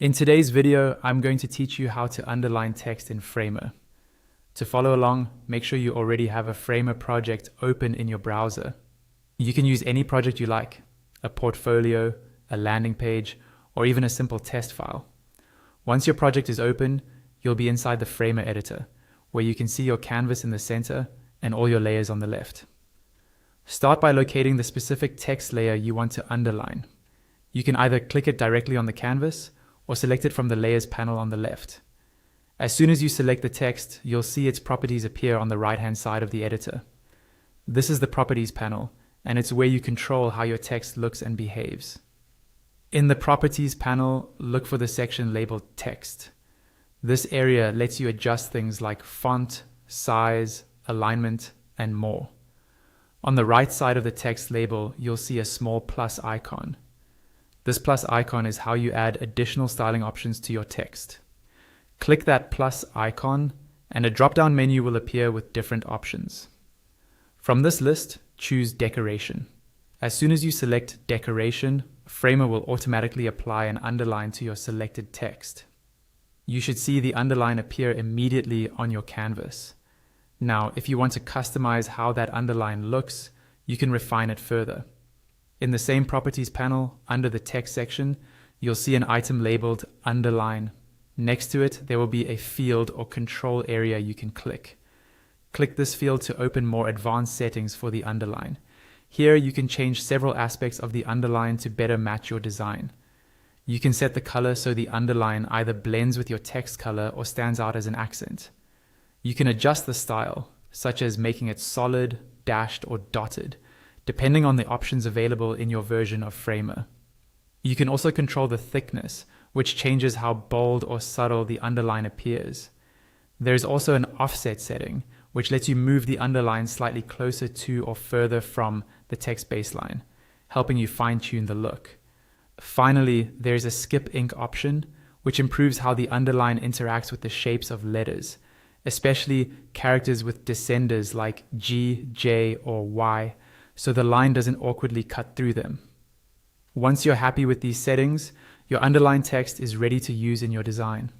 In today's video, I'm going to teach you how to underline text in Framer. To follow along, make sure you already have a Framer project open in your browser. You can use any project you like, a portfolio, a landing page, or even a simple test file. Once your project is open, you'll be inside the Framer editor, where you can see your canvas in the center and all your layers on the left. Start by locating the specific text layer you want to underline. You can either click it directly on the canvas or select it from the Layers panel on the left. As soon as you select the text, you'll see its properties appear on the right-hand side of the editor. This is the Properties panel, and it's where you control how your text looks and behaves. In the Properties panel, look for the section labeled Text. This area lets you adjust things like font, size, alignment, and more. On the right side of the text label, you'll see a small plus icon. This plus icon is how you add additional styling options to your text. Click that plus icon and a drop-down menu will appear with different options. From this list, choose Decoration. As soon as you select Decoration, Framer will automatically apply an underline to your selected text. You should see the underline appear immediately on your canvas. Now, if you want to customize how that underline looks, you can refine it further. In the same Properties panel, under the Text section, you'll see an item labeled Underline. Next to it, there will be a field or control area you can click. Click this field to open more advanced settings for the underline. Here, you can change several aspects of the underline to better match your design. You can set the color so the underline either blends with your text color or stands out as an accent. You can adjust the style, such as making it solid, dashed, or dotted, depending on the options available in your version of Framer. You can also control the thickness, which changes how bold or subtle the underline appears. There is also an offset setting, which lets you move the underline slightly closer to or further from the text baseline, helping you fine-tune the look. Finally, there is a skip ink option, which improves how the underline interacts with the shapes of letters, especially characters with descenders like G, J, or Y, so the line doesn't awkwardly cut through them. Once you're happy with these settings, your underlined text is ready to use in your design.